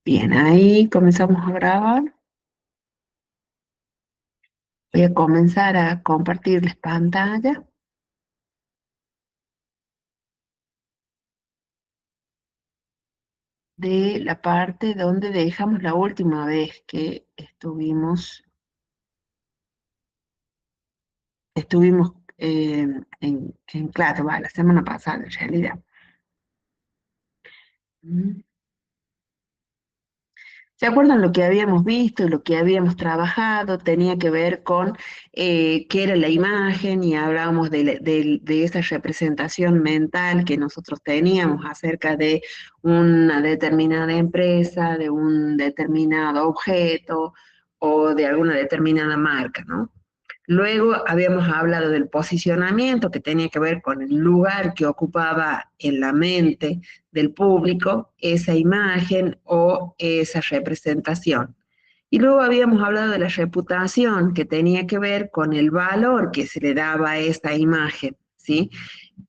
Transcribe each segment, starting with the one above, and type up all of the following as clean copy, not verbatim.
Bien, ahí comenzamos a grabar. Voy a comenzar a compartirles pantalla de la parte donde dejamos la última vez que estuvimos en clase, va, la semana pasada en realidad. Mm. ¿Se acuerdan lo que habíamos visto, lo que habíamos trabajado? Tenía que ver con qué era la imagen y hablábamos de esa representación mental que nosotros teníamos acerca de una determinada empresa, de un determinado objeto o de alguna determinada marca, ¿no? Luego habíamos hablado del posicionamiento, que tenía que ver con el lugar que ocupaba en la mente del público esa imagen o esa representación. Y luego habíamos hablado de la reputación, que tenía que ver con el valor que se le daba a esa imagen, ¿sí?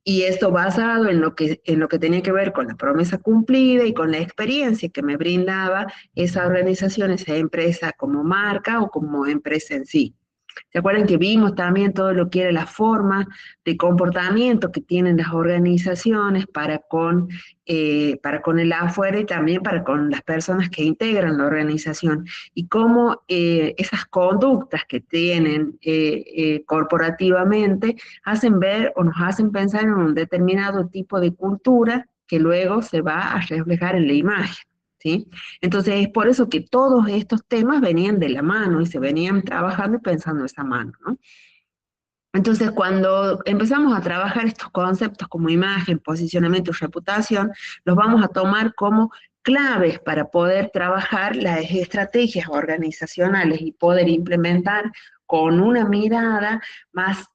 Y esto basado en lo que tenía que ver con la promesa cumplida y con la experiencia que me brindaba esa organización, esa empresa como marca o como empresa en sí. ¿Se acuerdan que vimos también todo lo que era la forma de comportamiento que tienen las organizaciones para con el afuera y también para con las personas que integran la organización? Y cómo esas conductas que tienen corporativamente hacen ver o nos hacen pensar en un determinado tipo de cultura que luego se va a reflejar en la imagen. ¿Sí? Entonces es por eso que todos estos temas venían de la mano y se venían trabajando y pensando de esa mano, ¿no? Entonces cuando empezamos a trabajar estos conceptos como imagen, posicionamiento y reputación, los vamos a tomar como claves para poder trabajar las estrategias organizacionales y poder implementar con una mirada más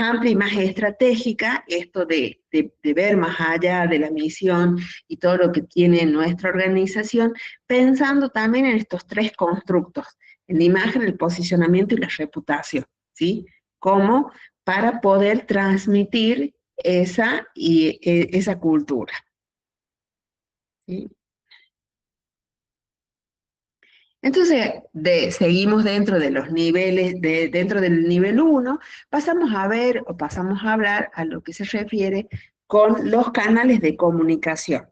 amplia y más estratégica esto de ver más allá de la misión y todo lo que tiene nuestra organización, pensando también en estos tres constructos: en la imagen, el posicionamiento y la reputación, ¿sí? Como para poder transmitir esa cultura, ¿sí? Entonces, seguimos dentro de los niveles, dentro del nivel uno, pasamos a ver o pasamos a hablar a lo que se refiere con los canales de comunicación.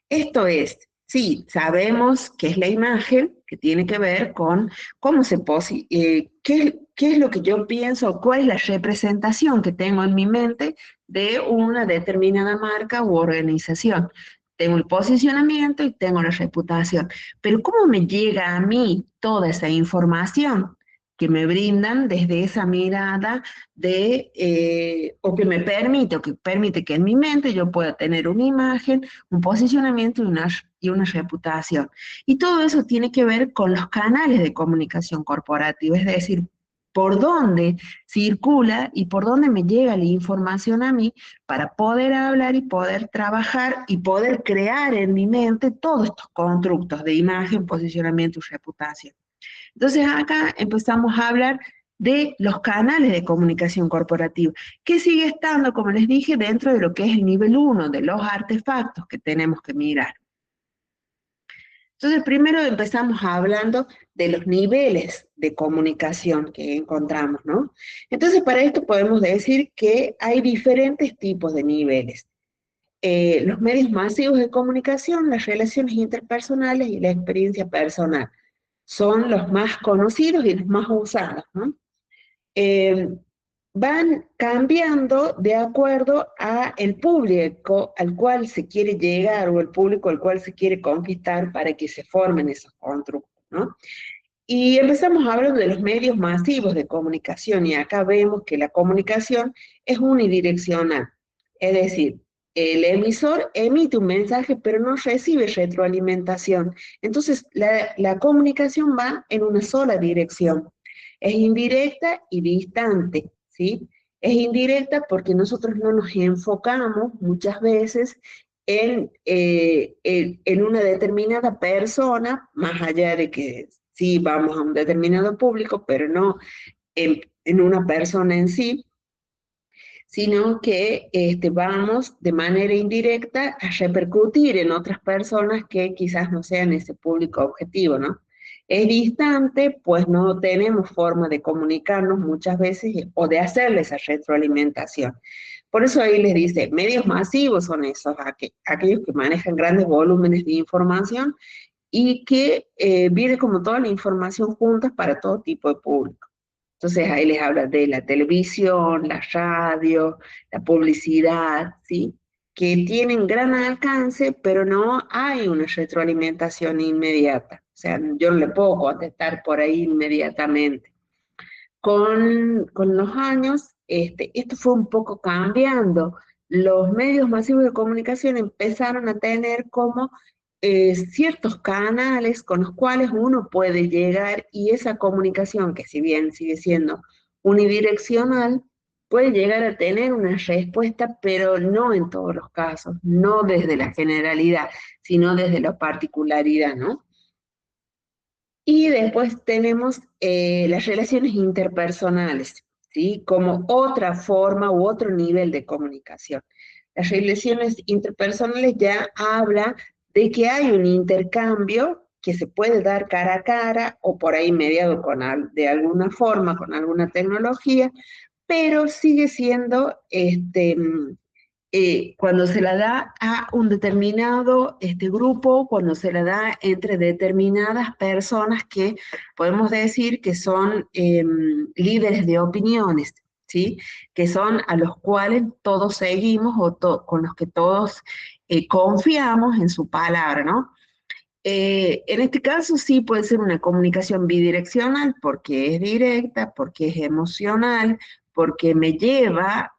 Esto es, sí, sabemos qué es la imagen, que tiene que ver con cómo qué es lo que yo pienso, cuál es la representación que tengo en mi mente de una determinada marca u organización. Tengo el posicionamiento y tengo la reputación. Pero ¿cómo me llega a mí toda esa información que me brindan desde esa mirada o que permite que en mi mente yo pueda tener una imagen, un posicionamiento y una reputación? Y todo eso tiene que ver con los canales de comunicación corporativa, es decir, por dónde circula y por dónde me llega la información a mí para poder hablar y poder trabajar y poder crear en mi mente todos estos constructos de imagen, posicionamiento y reputación. Entonces acá empezamos a hablar de los canales de comunicación corporativa, que sigue estando, como les dije, dentro de lo que es el nivel uno de los artefactos que tenemos que mirar. Entonces, primero empezamos hablando de los niveles de comunicación que encontramos, ¿no? Entonces, para esto podemos decir que hay diferentes tipos de niveles: los medios masivos de comunicación, las relaciones interpersonales y la experiencia personal. Son los más conocidos y los más usados, ¿no? Eh, Van cambiando de acuerdo a el público al cual se quiere llegar o el público al cual se quiere conquistar para que se formen esos constructos, ¿no? Y empezamos hablando de los medios masivos de comunicación, y acá vemos que la comunicación es unidireccional, es decir, el emisor emite un mensaje pero no recibe retroalimentación. Entonces la comunicación va en una sola dirección, es indirecta y distante, ¿sí? Es indirecta porque nosotros no nos enfocamos muchas veces en una determinada persona, más allá de que sí vamos a un determinado público, pero no en una persona en sí, sino que vamos de manera indirecta a repercutir en otras personas que quizás no sean ese público objetivo, ¿no? Es distante, pues no tenemos forma de comunicarnos muchas veces o de hacerle esa retroalimentación. Por eso ahí les dice, medios masivos son esos, aquellos que manejan grandes volúmenes de información y que viene como toda la información juntas para todo tipo de público. Entonces ahí les habla de la televisión, la radio, la publicidad, ¿sí? Que tienen gran alcance, pero no hay una retroalimentación inmediata. O sea, yo no le puedo contestar por ahí inmediatamente. Con los años, esto fue un poco cambiando. Los medios masivos de comunicación empezaron a tener como ciertos canales con los cuales uno puede llegar y esa comunicación, que si bien sigue siendo unidireccional, puede llegar a tener una respuesta, pero no en todos los casos, no desde la generalidad, sino desde la particularidad, ¿no? Y después tenemos las relaciones interpersonales, ¿sí? Como otra forma u otro nivel de comunicación. Las relaciones interpersonales ya habla de que hay un intercambio que se puede dar cara a cara o por ahí mediado de alguna forma con alguna tecnología, pero sigue siendo cuando se la da a un determinado grupo, cuando se la da entre determinadas personas que podemos decir que son líderes de opiniones, ¿sí? Que son a los cuales todos seguimos o con los que todos confiamos en su palabra, ¿no? En este caso sí puede ser una comunicación bidireccional porque es directa, porque es emocional, porque me lleva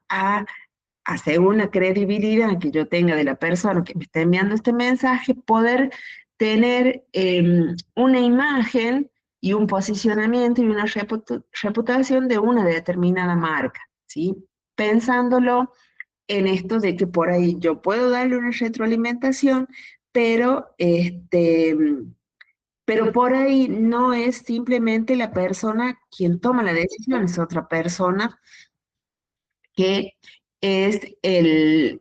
según la credibilidad que yo tenga de la persona que me está enviando este mensaje, poder tener una imagen y un posicionamiento y una reputación de una determinada marca, ¿sí? Pensándolo en esto de que por ahí yo puedo darle una retroalimentación, pero, pero por ahí no es simplemente la persona quien toma la decisión, es otra persona que es que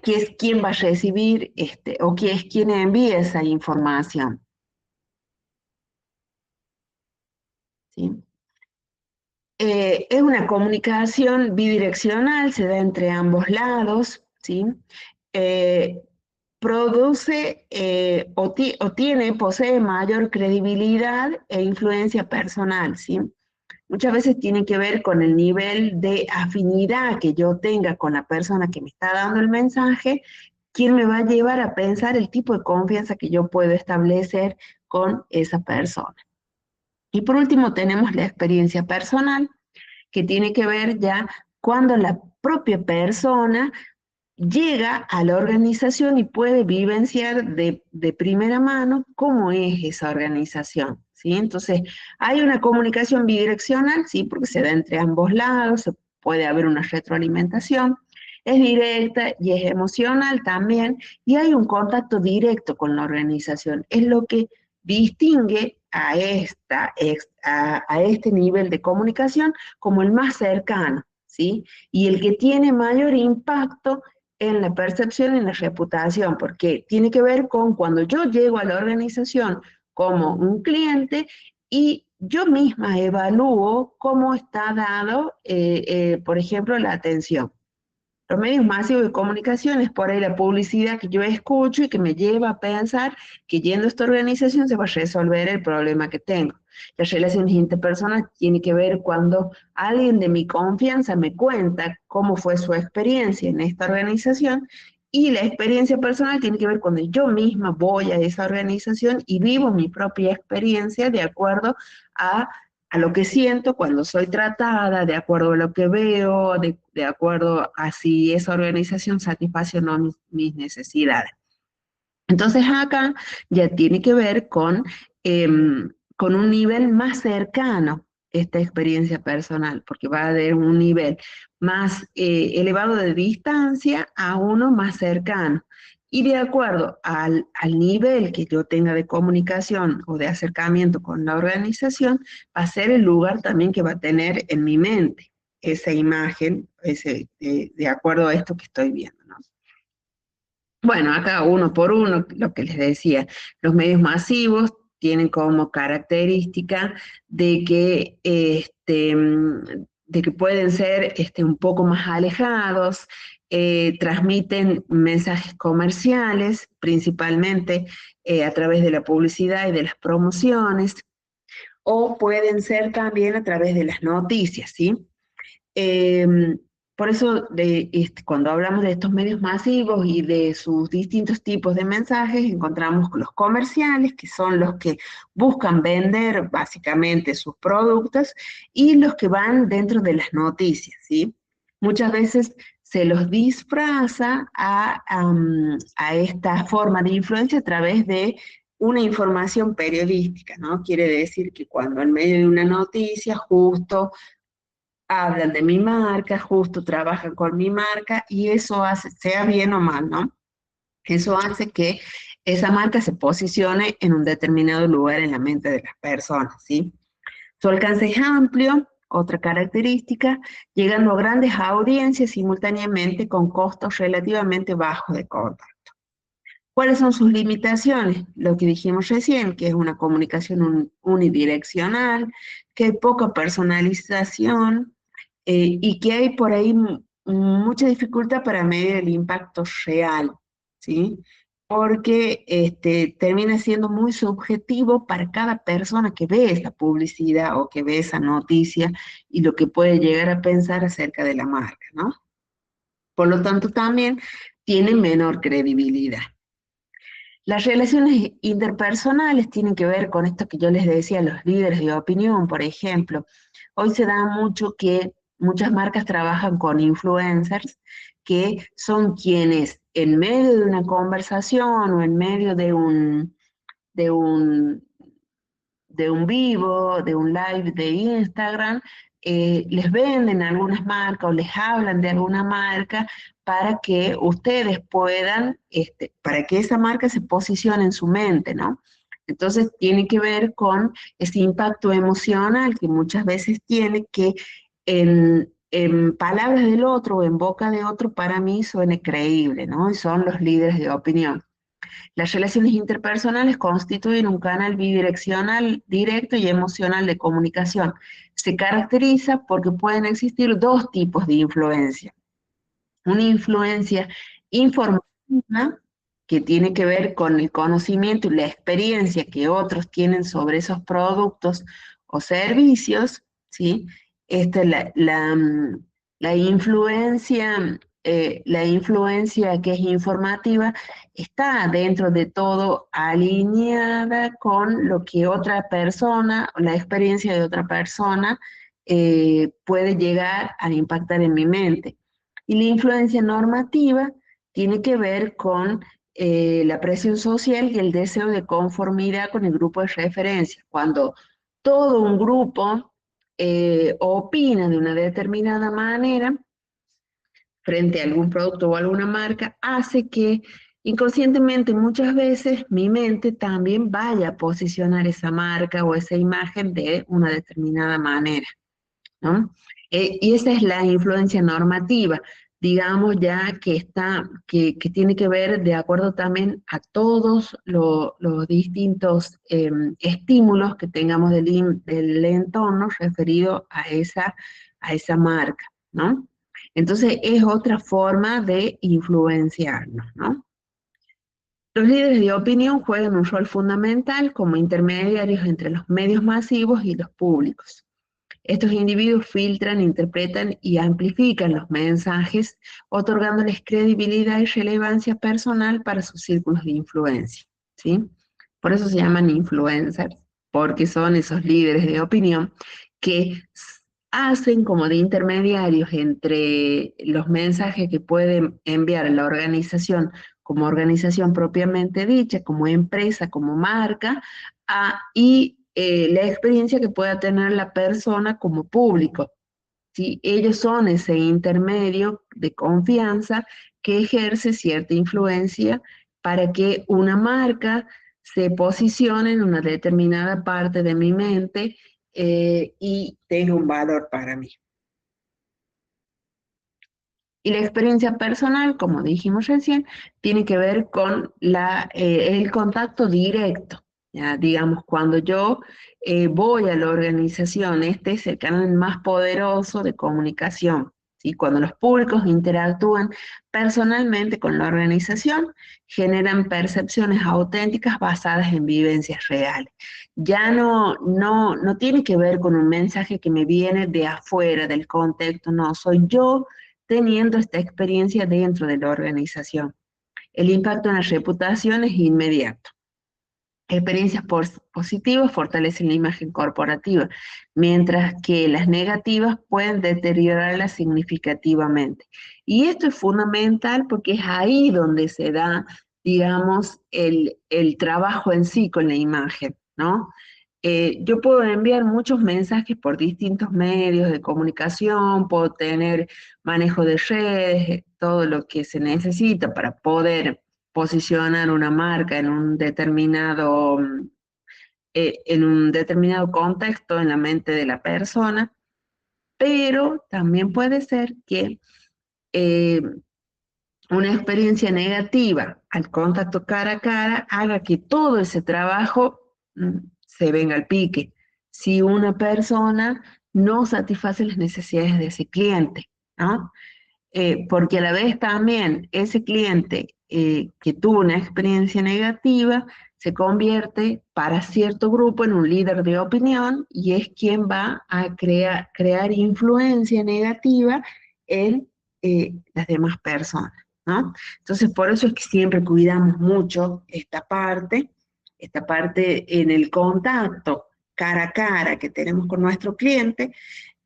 es quien va a recibir o que es quien envía esa información, ¿sí? Es una comunicación bidireccional, se da entre ambos lados, ¿sí? Eh, produce posee mayor credibilidad e influencia personal, ¿sí? Muchas veces tiene que ver con el nivel de afinidad que yo tenga con la persona que me está dando el mensaje, quien me va a llevar a pensar el tipo de confianza que yo puedo establecer con esa persona. Y por último tenemos la experiencia personal, que tiene que ver ya cuando la propia persona llega a la organización y puede vivenciar de primera mano cómo es esa organización, ¿sí? Entonces, hay una comunicación bidireccional, ¿sí? Porque se da entre ambos lados, se puede haber una retroalimentación, es directa y es emocional también, y hay un contacto directo con la organización. Es lo que distingue a este nivel de comunicación como el más cercano, ¿sí? Y el que tiene mayor impacto en la percepción y en la reputación, porque tiene que ver con cuando yo llego a la organización como un cliente y yo misma evalúo cómo está dado, por ejemplo, la atención. Los medios masivos de comunicación es por ahí la publicidad que yo escucho y que me lleva a pensar que yendo a esta organización se va a resolver el problema que tengo. Las relaciones interpersonales tienen que ver cuando alguien de mi confianza me cuenta cómo fue su experiencia en esta organización y la experiencia personal tiene que ver cuando yo misma voy a esa organización y vivo mi propia experiencia de acuerdo a lo que siento cuando soy tratada, de acuerdo a lo que veo, de acuerdo a si esa organización satisface o no mis necesidades. Entonces acá ya tiene que ver con un nivel más cercano esta experiencia personal, porque va a haber un nivel más elevado de distancia a uno más cercano. Y de acuerdo al nivel que yo tenga de comunicación o de acercamiento con la organización, va a ser el lugar también que va a tener en mi mente esa imagen de acuerdo a esto que estoy viendo, ¿no? Bueno, acá uno por uno, lo que les decía, los medios masivos tienen como característica de que pueden ser un poco más alejados, transmiten mensajes comerciales, principalmente a través de la publicidad y de las promociones, o pueden ser también a través de las noticias, ¿sí? Eh, por eso, cuando hablamos de estos medios masivos y de sus distintos tipos de mensajes, encontramos los comerciales, que son los que buscan vender básicamente sus productos, y los que van dentro de las noticias, ¿sí? Muchas veces se los disfraza a esta forma de influencia a través de una información periodística, ¿no? Quiere decir que cuando en medio de una noticia justo hablan de mi marca, justo trabajan con mi marca y eso hace, sea bien o mal, ¿no? Eso hace que esa marca se posicione en un determinado lugar en la mente de las personas, ¿sí? Su alcance es amplio, otra característica, llegando a grandes audiencias simultáneamente con costos relativamente bajos de contacto. ¿Cuáles son sus limitaciones? Lo que dijimos recién, que es una comunicación unidireccional, que hay poca personalización, y que hay por ahí mucha dificultad para medir el impacto real, ¿sí? Porque termina siendo muy subjetivo para cada persona que ve esa publicidad o que ve esa noticia y lo que puede llegar a pensar acerca de la marca, ¿no? Por lo tanto, también tiene menor credibilidad. Las relaciones interpersonales tienen que ver con esto que yo les decía, los líderes de opinión, por ejemplo. Hoy se da mucho que muchas marcas trabajan con influencers, que son quienes en medio de una conversación o en medio de un, de un vivo, de un live de Instagram, les venden algunas marcas o les hablan de alguna marca para que ustedes puedan, para que esa marca se posicione en su mente, ¿no? Entonces tiene que ver con ese impacto emocional que muchas veces tiene que en palabras del otro o en boca de otro para mí suene creíble, ¿no? Y son los líderes de opinión. Las relaciones interpersonales constituyen un canal bidireccional, directo y emocional de comunicación. Se caracteriza porque pueden existir dos tipos de influencia. Una influencia informativa, que tiene que ver con el conocimiento y la experiencia que otros tienen sobre esos productos o servicios, ¿sí? La influencia, la influencia que es informativa está dentro de todo alineada con lo que otra persona, la experiencia de otra persona puede llegar a impactar en mi mente. Y la influencia normativa tiene que ver con la presión social y el deseo de conformidad con el grupo de referencia. Cuando todo un grupo opina de una determinada manera frente a algún producto o alguna marca, hace que inconscientemente muchas veces mi mente también vaya a posicionar esa marca o esa imagen de una determinada manera, ¿no? Y esa es la influencia normativa, digamos ya que que tiene que ver de acuerdo también a todos los distintos estímulos que tengamos del entorno referido a esa marca, ¿no? Entonces es otra forma de influenciarnos, ¿no? Los líderes de opinión juegan un rol fundamental como intermediarios entre los medios masivos y los públicos. Estos individuos filtran, interpretan y amplifican los mensajes, otorgándoles credibilidad y relevancia personal para sus círculos de influencia, ¿sí? Por eso se llaman influencers, porque son esos líderes de opinión que hacen como de intermediarios entre los mensajes que puede enviar la organización como organización propiamente dicha, como empresa, como marca, y la experiencia que pueda tener la persona como público. ¿Sí? Ellos son ese intermedio de confianza que ejerce cierta influencia para que una marca se posicione en una determinada parte de mi mente y tenga un valor para mí. Y la experiencia personal, como dijimos recién, tiene que ver con el contacto directo. Ya, digamos, cuando yo voy a la organización, este es el canal más poderoso de comunicación. ¿Sí? Cuando los públicos interactúan personalmente con la organización, generan percepciones auténticas basadas en vivencias reales. Ya no tiene que ver con un mensaje que me viene de afuera del contexto, no, soy yo teniendo esta experiencia dentro de la organización. El impacto en la reputación es inmediato. Experiencias positivas fortalecen la imagen corporativa, mientras que las negativas pueden deteriorarla significativamente. Y esto es fundamental porque es ahí donde se da, digamos, el trabajo en sí con la imagen, ¿no? Yo puedo enviar muchos mensajes por distintos medios de comunicación, puedo tener manejo de redes, todo lo que se necesita para poder posicionar una marca en un determinado contexto en la mente de la persona, pero también puede ser que eh, una experiencia negativa al contacto cara a cara haga que todo ese trabajo se venga al pique. Si una persona no satisface las necesidades de ese cliente, ¿no? Porque a la vez también ese cliente que tuvo una experiencia negativa se convierte para cierto grupo en un líder de opinión y es quien va a crear influencia negativa en las demás personas, ¿no? Entonces, por eso es que siempre cuidamos mucho esta parte en el contacto cara a cara que tenemos con nuestro cliente,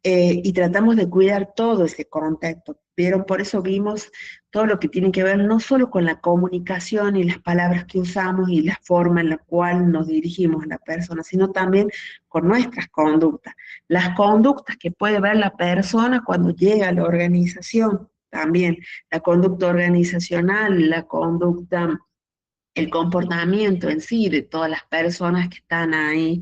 y tratamos de cuidar todo ese contexto. Vieron, por eso vimos todo lo que tiene que ver no solo con la comunicación y las palabras que usamos y la forma en la cual nos dirigimos a la persona, sino también con nuestras conductas. Las conductas que puede ver la persona cuando llega a la organización, también la conducta organizacional, la conducta, el comportamiento en sí de todas las personas que están ahí,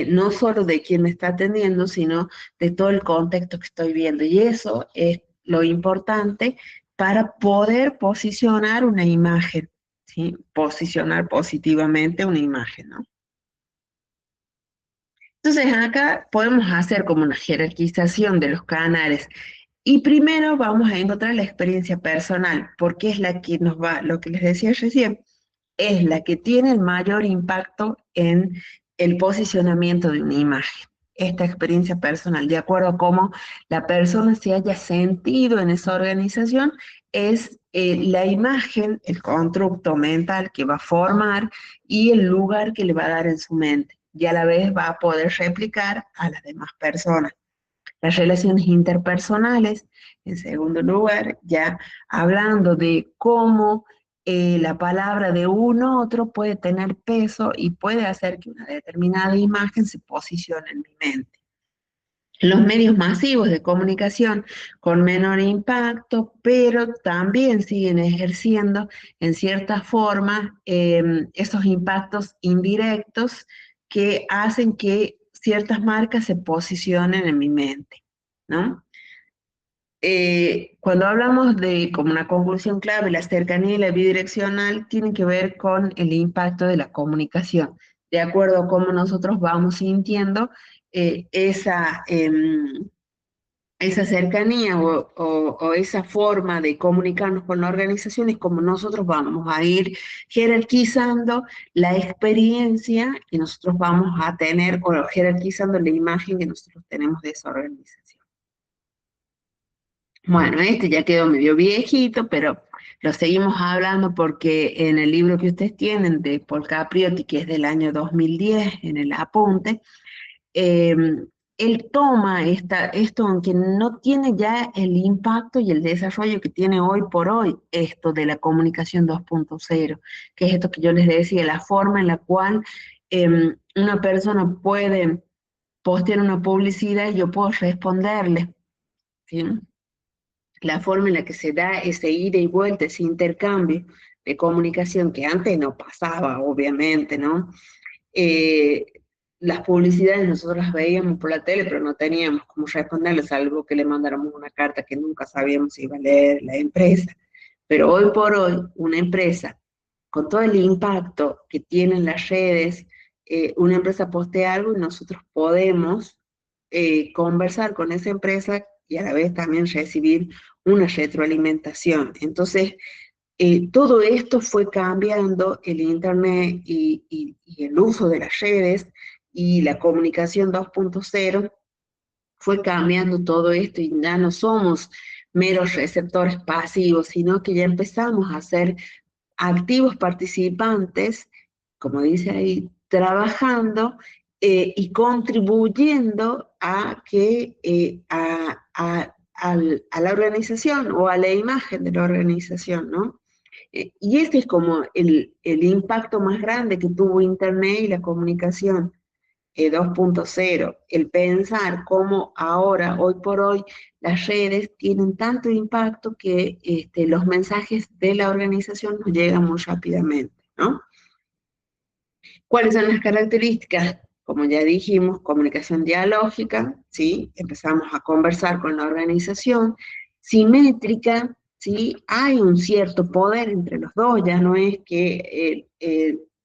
no solo de quien me está atendiendo, sino de todo el contexto que estoy viendo. Y eso es lo importante para poder posicionar una imagen, ¿sí? Posicionar positivamente una imagen, ¿no? Entonces acá podemos hacer como una jerarquización de los canales. Y primero vamos a encontrar la experiencia personal, porque es la que nos va, lo que les decía recién, es la que tiene el mayor impacto en el posicionamiento de una imagen. Esta experiencia personal, de acuerdo a cómo la persona se haya sentido en esa organización, es la imagen, el constructo mental que va a formar y el lugar que le va a dar en su mente. Y a la vez va a poder replicar a las demás personas. Las relaciones interpersonales, en segundo lugar, ya hablando de cómo la palabra de uno u otro puede tener peso y puede hacer que una determinada imagen se posicione en mi mente. Los medios masivos de comunicación con menor impacto, pero también siguen ejerciendo en cierta forma esos impactos indirectos que hacen que ciertas marcas se posicionen en mi mente, ¿no? Cuando hablamos de como una conclusión clave, la cercanía y la bidireccional tienen que ver con el impacto de la comunicación. De acuerdo a cómo nosotros vamos sintiendo esa cercanía o esa forma de comunicarnos con la organización es como nosotros vamos a ir jerarquizando la experiencia que nosotros vamos a tener o jerarquizando la imagen que nosotros tenemos de esa organización. Bueno, este ya quedó medio viejito, pero lo seguimos hablando porque en el libro que ustedes tienen de Paul Capriotti, que es del año 2010, en el apunte, eh, él toma esto, aunque no tiene ya el impacto y el desarrollo que tiene hoy por hoy, esto de la comunicación 2.0, que es esto que yo les decía, la forma en la cual una persona puede postear una publicidad y yo puedo responderle, ¿sí? La forma en la que se da ese ida y vuelta, ese intercambio de comunicación que antes no pasaba, obviamente, ¿no? Eh, las publicidades nosotros las veíamos por la tele, pero no teníamos cómo responderles, salvo que le mandáramos una carta que nunca sabíamos si iba a leer la empresa. Pero hoy por hoy, una empresa, con todo el impacto que tienen las redes, una empresa postea algo y nosotros podemos conversar con esa empresa y a la vez también recibir una retroalimentación. Entonces, todo esto fue cambiando el Internet y el uso de las redes y la comunicación 2.0 fue cambiando todo esto y ya no somos meros receptores pasivos, sino que ya empezamos a ser activos participantes, como dice ahí, trabajando y contribuyendo a que a la organización o a la imagen de la organización, ¿no? Y este es como el impacto más grande que tuvo Internet y la comunicación 2.0, el pensar cómo ahora, hoy por hoy, las redes tienen tanto impacto que los mensajes de la organización nos llegan muy rápidamente, ¿no? ¿Cuáles son las características? Como ya dijimos, comunicación dialógica, ¿sí? Empezamos a conversar con la organización, simétrica, ¿sí? Hay un cierto poder entre los dos, ya no es que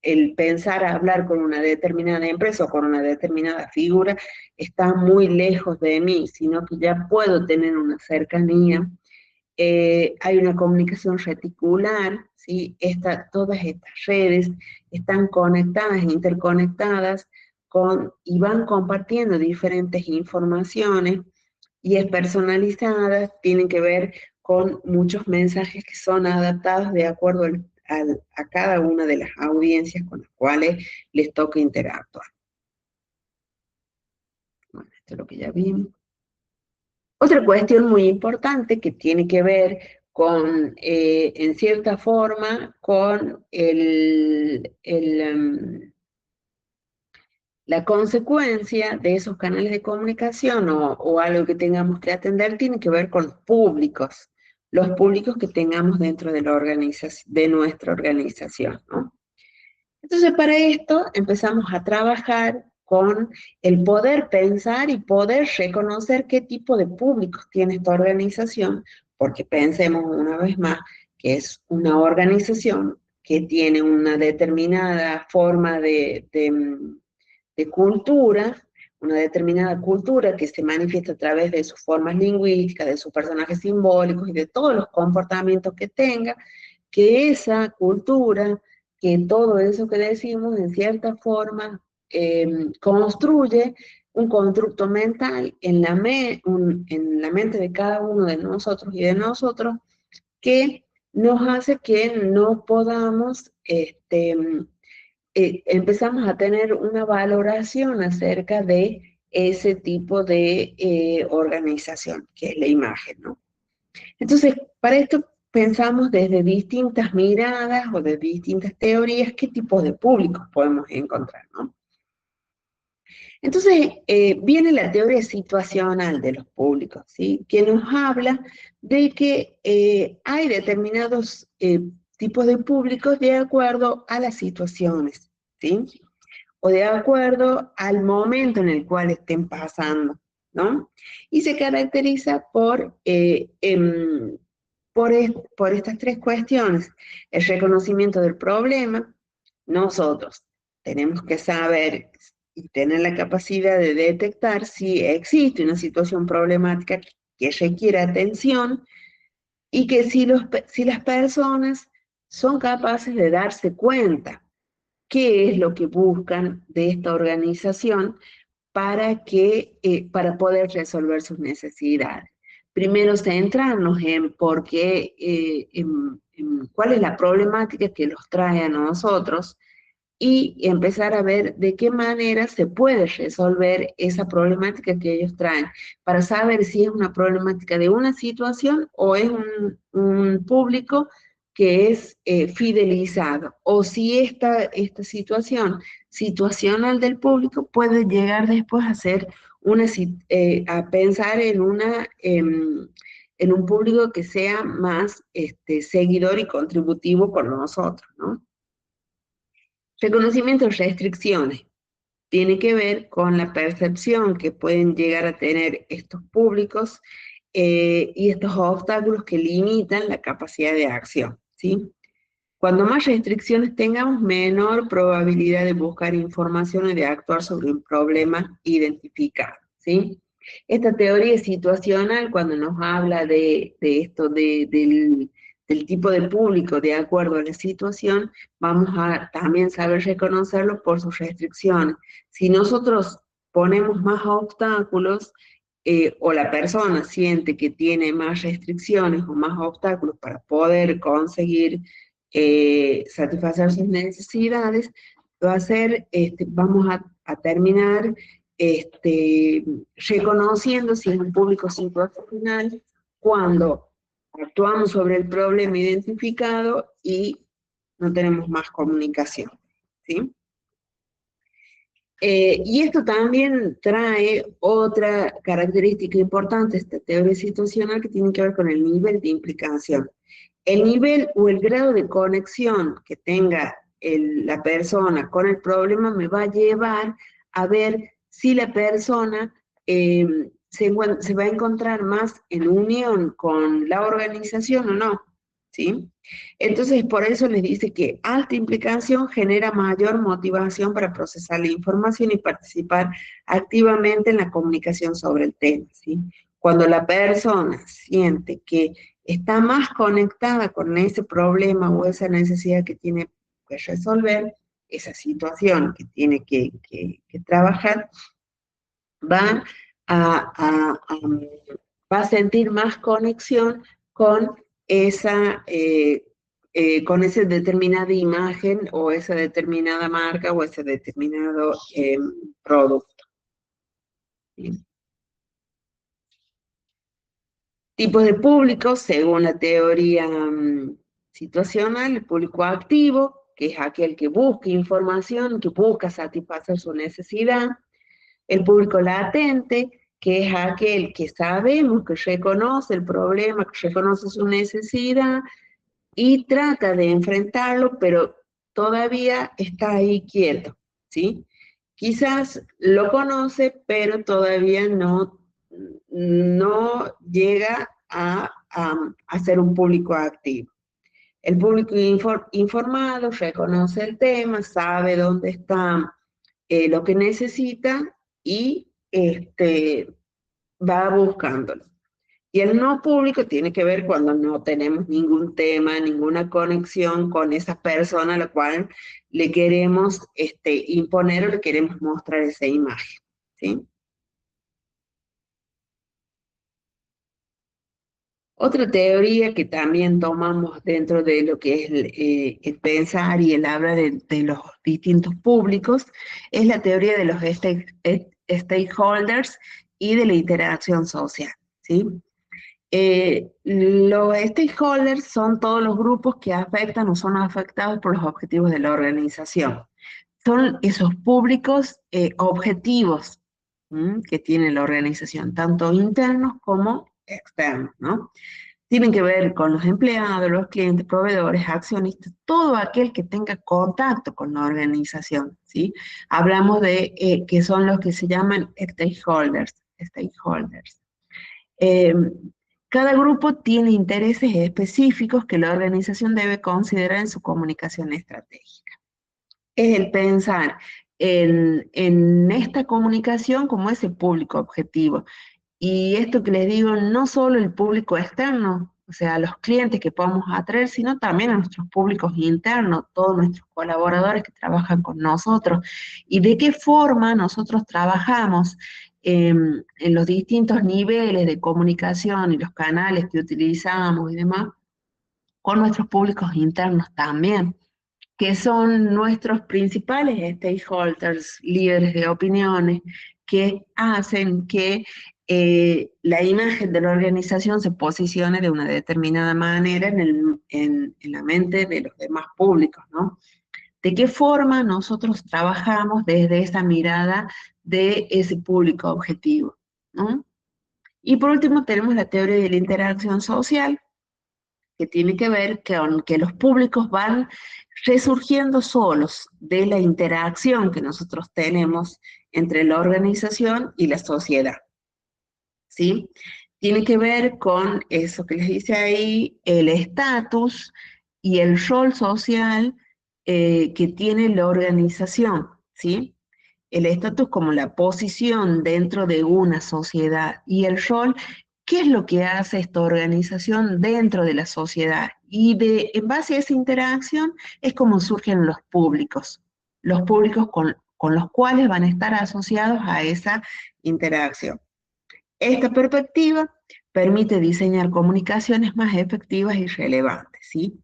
el pensar a hablar con una determinada empresa o con una determinada figura está muy lejos de mí, sino que ya puedo tener una cercanía. Hay una comunicación reticular, ¿sí? Todas estas redes están conectadas, interconectadas y van compartiendo diferentes informaciones y es personalizada, tienen que ver con muchos mensajes que son adaptados de acuerdo a cada una de las audiencias con las cuales les toca interactuar. Bueno, esto es lo que ya vimos. Otra cuestión muy importante que tiene que ver con, en cierta forma, con la consecuencia de esos canales de comunicación o algo que tengamos que atender, tiene que ver con los públicos que tengamos dentro de la organización, de nuestra organización, ¿no? Entonces, para esto empezamos a trabajar con el poder pensar y poder reconocer qué tipo de públicos tiene esta organización, porque pensemos una vez más que es una organización que tiene una determinada forma de cultura, una determinada cultura que se manifiesta a través de sus formas lingüísticas, de sus personajes simbólicos y de todos los comportamientos que tenga, que esa cultura, que todo eso que decimos, en cierta forma, construye un constructo mental en la mente de cada uno de nosotros y de nosotros que nos hace que no podamos, empezamos a tener una valoración acerca de ese tipo de organización, que es la imagen, ¿no? Entonces, para esto pensamos desde distintas miradas o de distintas teorías qué tipo de públicos podemos encontrar, ¿no? Entonces, viene la teoría situacional de los públicos, ¿sí? Que nos habla de que hay determinados tipos de públicos de acuerdo a las situaciones, ¿sí? O de acuerdo al momento en el cual estén pasando, ¿no? Y se caracteriza por estas tres cuestiones. El reconocimiento del problema, nosotros tenemos que saber y tener la capacidad de detectar si existe una situación problemática que requiere atención y que si las personas son capaces de darse cuenta qué es lo que buscan de esta organización para poder resolver sus necesidades. Primero centrarnos en por qué, en cuál es la problemática que los trae a nosotros y empezar a ver de qué manera se puede resolver esa problemática que ellos traen, para saber si es una problemática de una situación o es un público que es fidelizado, o si esta situación situacional del público puede llegar después a ser a pensar en un público que sea más seguidor y contributivo con nosotros, ¿no? Reconocimiento de restricciones. tiene que ver con la percepción que pueden llegar a tener estos públicos y estos obstáculos que limitan la capacidad de acción, ¿sí? Cuando más restricciones tengamos, menor probabilidad de buscar información y de actuar sobre un problema identificado, ¿sí? Esta teoría situacional, cuando nos habla de esto, del tipo de público de acuerdo a la situación, vamos a también saber reconocerlo por sus restricciones. Si nosotros ponemos más obstáculos, o la persona siente que tiene más restricciones o más obstáculos para poder conseguir satisfacer sus necesidades, va a ser, vamos a terminar reconociendo si es un público situacional cuando actuamos sobre el problema identificado y no tenemos más comunicación, ¿sí? Y esto también trae otra característica importante, esta teoría situacional, que tiene que ver con el nivel de implicación. El nivel o el grado de conexión que tenga la persona con el problema me va a llevar a ver si la persona se va a encontrar más en unión con la organización o no, ¿sí? Entonces, por eso les dice que alta implicación genera mayor motivación para procesar la información y participar activamente en la comunicación sobre el tema, ¿sí? Cuando la persona siente que está más conectada con ese problema o esa necesidad que tiene que resolver, esa situación que tiene que trabajar, va va a sentir más conexión con con esa determinada imagen o esa determinada marca o ese determinado producto. ¿Sí? Tipos de públicos, según la teoría situacional, el público activo, que es aquel que busca información, que busca satisfacer su necesidad. El público latente, que es aquel que sabemos que reconoce el problema, que reconoce su necesidad y trata de enfrentarlo, pero todavía está ahí quieto, ¿sí? Quizás lo conoce, pero todavía no llega a ser un público activo. El público informado reconoce el tema, sabe dónde está lo que necesita y va buscándolo. Y el no público tiene que ver cuando no tenemos ningún tema, ninguna conexión con esa persona a la cual le queremos imponer o le queremos mostrar esa imagen, ¿sí? Otra teoría que también tomamos dentro de lo que es el pensar y el habla de los distintos públicos es la teoría de los stakeholders y de la interacción social, ¿sí? Los stakeholders son todos los grupos que afectan o son afectados por los objetivos de la organización. Son esos públicos objetivos que tiene la organización, tanto internos como externos, ¿no? Tienen que ver con los empleados, los clientes, proveedores, accionistas, todo aquel que tenga contacto con la organización, ¿sí? Hablamos de que son los que se llaman stakeholders. Eh, Cada grupo tiene intereses específicos que la organización debe considerar en su comunicación estratégica. Es el pensar en esta comunicación como ese público objetivo. Y esto que les digo, no solo el público externo, o sea, los clientes que podamos atraer, sino también a nuestros públicos internos, todos nuestros colaboradores que trabajan con nosotros, y de qué forma nosotros trabajamos en los distintos niveles de comunicación y los canales que utilizamos y demás, con nuestros públicos internos también, que son nuestros principales stakeholders, líderes de opiniones, que hacen que la imagen de la organización se posicione de una determinada manera en la mente de los demás públicos, ¿no? ¿De qué forma nosotros trabajamos desde esa mirada de ese público objetivo, ¿no? Y por último tenemos la teoría de la interacción social, que tiene que ver con que los públicos van resurgiendo solos de la interacción que nosotros tenemos entre la organización y la sociedad, ¿sí? Tiene que ver con eso que les dice ahí, el estatus y el rol social que tiene la organización, ¿sí? El estatus como la posición dentro de una sociedad y el rol, qué es lo que hace esta organización dentro de la sociedad. Y en base a esa interacción es como surgen los públicos con los cuales van a estar asociados a esa interacción. Esta perspectiva permite diseñar comunicaciones más efectivas y relevantes, ¿sí?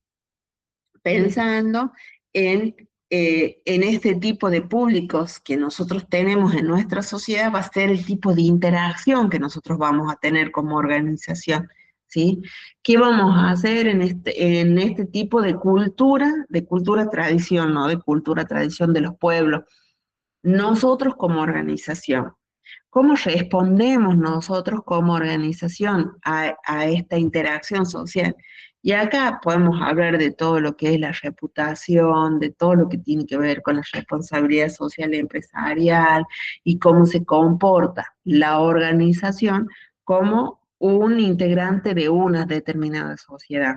Pensando en este tipo de públicos que nosotros tenemos en nuestra sociedad, va a ser el tipo de interacción que nosotros vamos a tener como organización, ¿sí? ¿Qué vamos a hacer en este tipo de cultura tradición, ¿no? De cultura tradición de los pueblos? Nosotros como organización. ¿Cómo respondemos nosotros como organización a esta interacción social? Y acá podemos hablar de todo lo que es la reputación, de todo lo que tiene que ver con la responsabilidad social y empresarial y cómo se comporta la organización como un integrante de una determinada sociedad,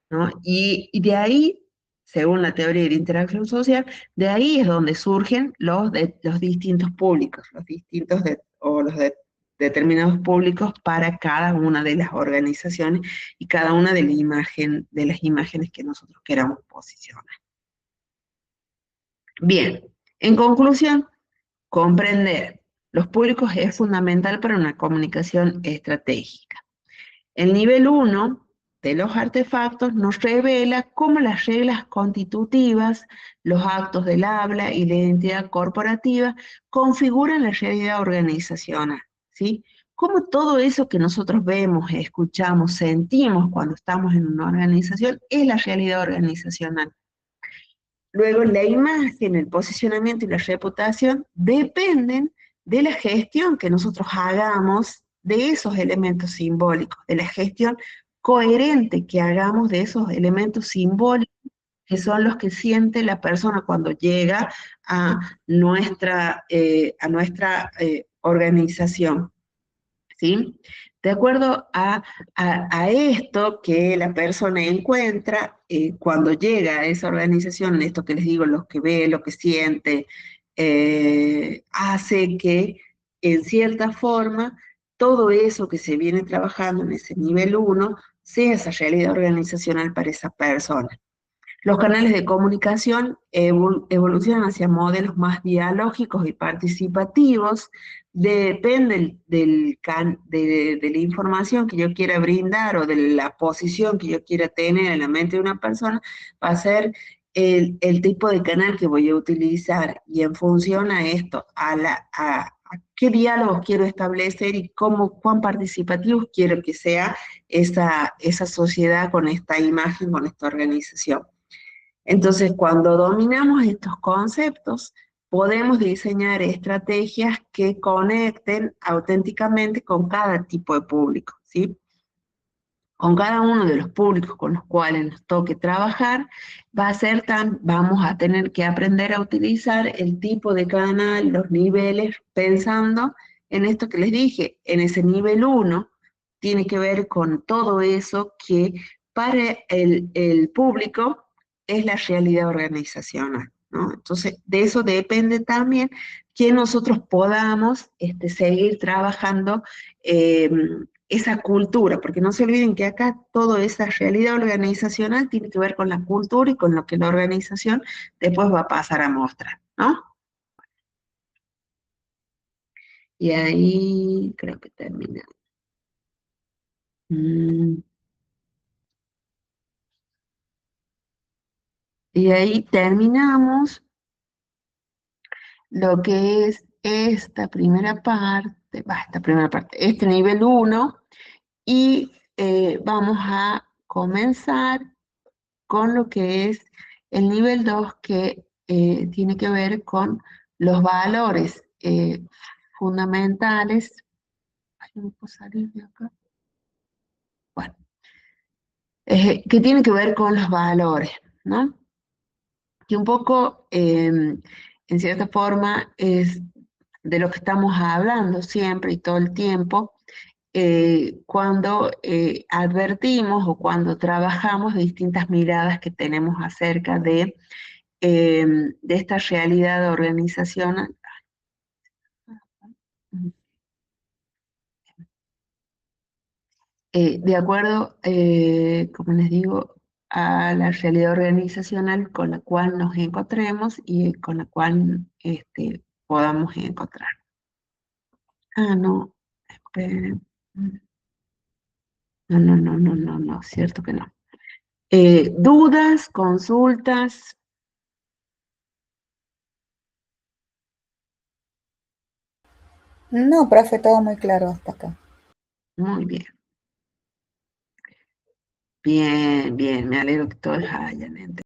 ¿no? Y de ahí, según la teoría de la interacción social, de ahí es donde surgen los distintos públicos, determinados públicos para cada una de las organizaciones y cada una de las imágenes que nosotros queramos posicionar. Bien, en conclusión, comprender los públicos es fundamental para una comunicación estratégica. El nivel uno de los artefactos nos revela cómo las reglas constitutivas, los actos del habla y la identidad corporativa configuran la realidad organizacional, ¿sí? Cómo todo eso que nosotros vemos, escuchamos, sentimos cuando estamos en una organización es la realidad organizacional. Luego, la imagen, el posicionamiento y la reputación dependen de la gestión que nosotros hagamos de esos elementos simbólicos, de la gestión coherente que hagamos de esos elementos simbólicos que son los que siente la persona cuando llega a nuestra organización. ¿Sí? De acuerdo a esto que la persona encuentra cuando llega a esa organización, esto que les digo, lo que ve, lo que siente, hace que en cierta forma todo eso que se viene trabajando en ese nivel uno sea esa realidad organizacional para esa persona. Los canales de comunicación evolucionan hacia modelos más dialógicos y participativos. Depende de la información que yo quiera brindar o de la posición que yo quiera tener en la mente de una persona, va a ser el tipo de canal que voy a utilizar y en función a esto, a qué diálogos quiero establecer y cuán participativos quiero que sea esa sociedad con esta imagen, con esta organización. Entonces, cuando dominamos estos conceptos, podemos diseñar estrategias que conecten auténticamente con cada tipo de público, ¿sí? Con cada uno de los públicos con los cuales nos toque trabajar, vamos a tener que aprender a utilizar el tipo de canal, los niveles, pensando en esto que les dije, en ese nivel uno tiene que ver con todo eso que para el público es la realidad organizacional, ¿no? Entonces, de eso depende también que nosotros podamos seguir trabajando eh, esa cultura, porque no se olviden que acá toda esa realidad organizacional tiene que ver con la cultura y con lo que la organización después va a pasar a mostrar, ¿no? Y ahí creo que termina. Mm, y ahí terminamos lo que es este nivel uno, y vamos a comenzar con lo que es el nivel 2 que tiene que ver con los valores fundamentales. Ay, no puedo salir de acá. Bueno, que tiene que ver con los valores, ¿no? Que un poco, en cierta forma, es de lo que estamos hablando siempre y todo el tiempo, cuando advertimos o cuando trabajamos distintas miradas que tenemos acerca de esta realidad organizacional. De acuerdo, como les digo, a la realidad organizacional con la cual nos encontremos y con la cual podamos encontrar. Ah, no, esperen. No, no, no, no, no, no, cierto que no. Dudas, consultas, No, profe, todo muy claro hasta acá. muy bien, bien, bien, me alegro que todos hayan entendido.